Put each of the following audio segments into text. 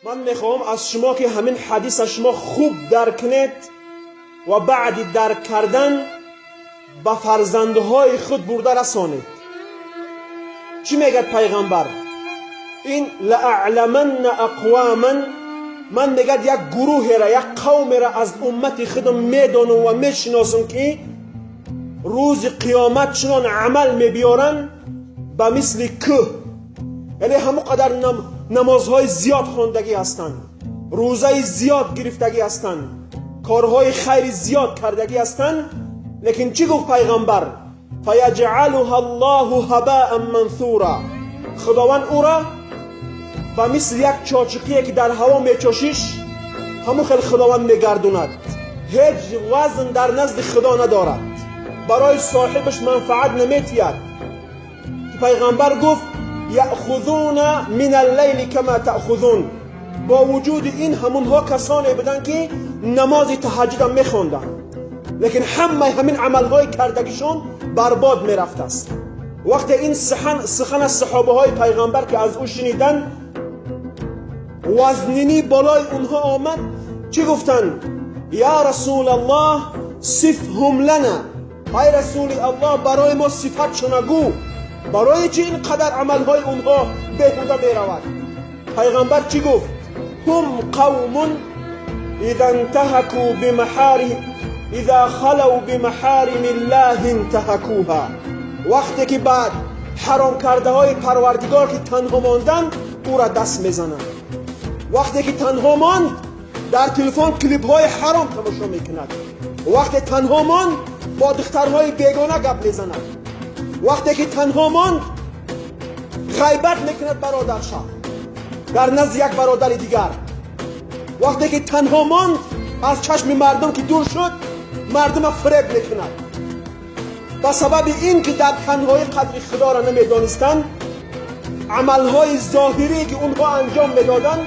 من میخوام از شما که همین حدیث شما خوب درک کنید و بعد درک کردن به فرزندهای خود برده رسانید. چی میگه پیغمبر؟ این لأعلمن اقواما، من میگه یک گروه را، یک قوم را از امت خودم میدانم و میشناسم که روز قیامت چنان عمل میبیارن به مثل که، یعنی همون قدر نمازهای زیاد خوندگی هستند، روزه زیاد گرفتگی هستند، کارهای خیر زیاد کردگی هستند، لیکن چی گفت پیغمبر؟ فیجعلها الله هباء منثورا، خداوند او را و مثل یک چاچقیه که در هوا میچوشیش همون خیلی خداوند میگردوند، هیچ وزن در نزد خدا ندارد، برای صاحبش منفعت نمیتید. پیغمبر گفت یأخذون من اللیل کما تأخذون، با وجود این همونها کسانی بودن که نماز تهجد هم میخوندن، لیکن همین عملهای کردگیشون برباد میرفت است. وقتی این سخن از صحابه های پیغمبر که از او شنیدن وزنینی بالای اونها آمد، چی گفتن؟ یا رسول الله صفهم لنا، ای رسول الله برای ما صفتشون گو، برای چی این قدر عملهای اونها بهوده میرود؟ پیغمبر چی گفت؟ هم قوم اذا انتهكوا بمحارم، اذا خلوا بمحارم الله انتهكوها، وقتی که بعد حرام کرده های پروردگار که تنها ماندن او را دست میزنند، وقتی که تنها ماند در تلفن کلیپ های حرام تماشا میکند، وقتی تنها ماند با دخترهای بیگانه گپ میزند، وقتی که تنها ماند غیبت میکند برادرش در نزد یک برادر دیگر، وقتی که تنها ماند از چشم مردم که دور شد مردم فریب میکند. به سبب این که در تنهایی قدر خدا را نمیدانستند، عملهای ظاهری که اونها انجام میدادند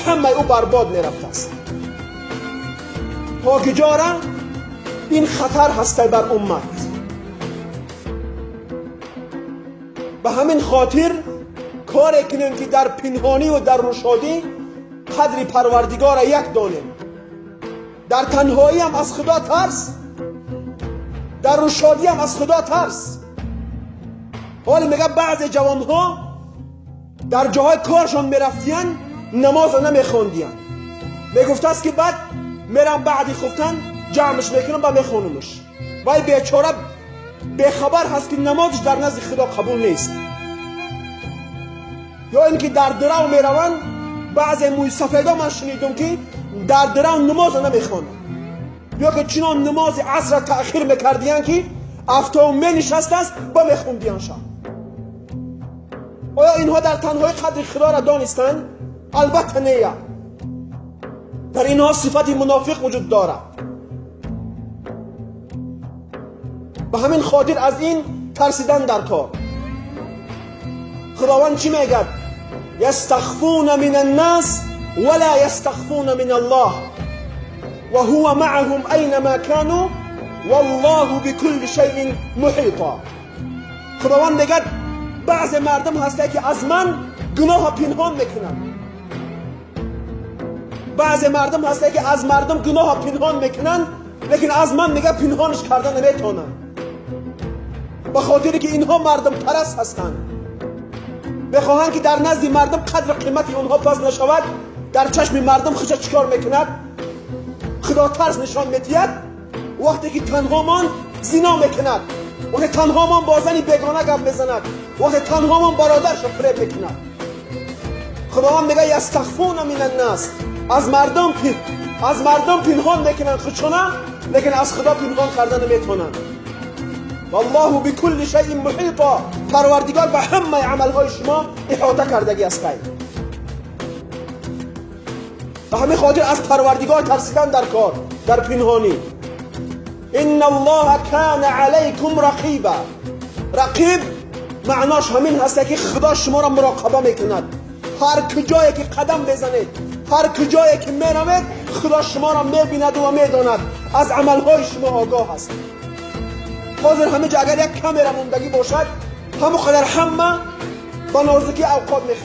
همه او برباد میرفت است. تا کجا این خطر هست بر امت. به همین خاطر کاری کنیم که در پنهانی و در روشادی قدر پروردگار را یک دانیم، در تنهایی هم از خدا ترس، در روشادی هم از خدا ترس. حال میگه بعض جوانها در جاهای کارشان میرفتین نماز نمیخوندین، میگفت است که بعد میرم بعدی خفتن جمعش میکنم و میخونمش، وای بیچاره بخبر هست که نمازش در نزد خدا قبول نیست. یا اینکه در درو میروند، بعض موی سفیدا من شنیدم که در درو نماز نمیخوانند، یا که چنان نماز عصر تأخیر میکردین که افتاو نشسته است با میخوندین شب. آیا اینها در تنهایی قدر خدا را دانستند؟ البته نه، در اینها صفت منافق وجود دارد. به همین خاطر از این ترسیدن در کار. خداوند چی میگه؟ یستخفون من الناس ولا یستخفون من الله و هو معهم اینما كانوا والله بكل شيء محیطا. خداوند میگه بعض مردم هسته که از من گناه پنهان میکنن، بعض مردم هسته که از مردم گناه پنهان میکنن، لیکن از من میگه پنهانش کردن نمیتونن، به خاطری که اینها مردم پرست هستند. بخواهند که در نزد مردم قدر قیمت اونها پس نشود، در چشم مردم خودش چیکار میکند؟ خدا ترس نشان میدهد. وقتی که تنها مان زنا میکند، وقتی تنها مان با زنی بیگانه گپ میزند، وقتی تنها مان برادرش فریب میکند. خداوند میگه یستخفون من الناس، از مردم پنهان میکنن خودشونه، لیکن از خدا پنهان کردن نمیتونن. والله بكل شيء محیطا، پروردگار به همه عملهای شما احاطه کردگی است. به همین خاطر از پروردگار ترسیدن در کار، در پنهانی. ان الله كان عليكم رقیبا، رقیب معناش همین هست که خدا شما را مراقبه میکند. هر کجایی که قدم بزنید، هر کجایی که میروید، خدا شما را میبیند و میداند، از عملهای شما آگاه است. حاضر همه جا اگر یک کامera موندگی باشد، همه قدر همه با نازکی اوقات میخورد.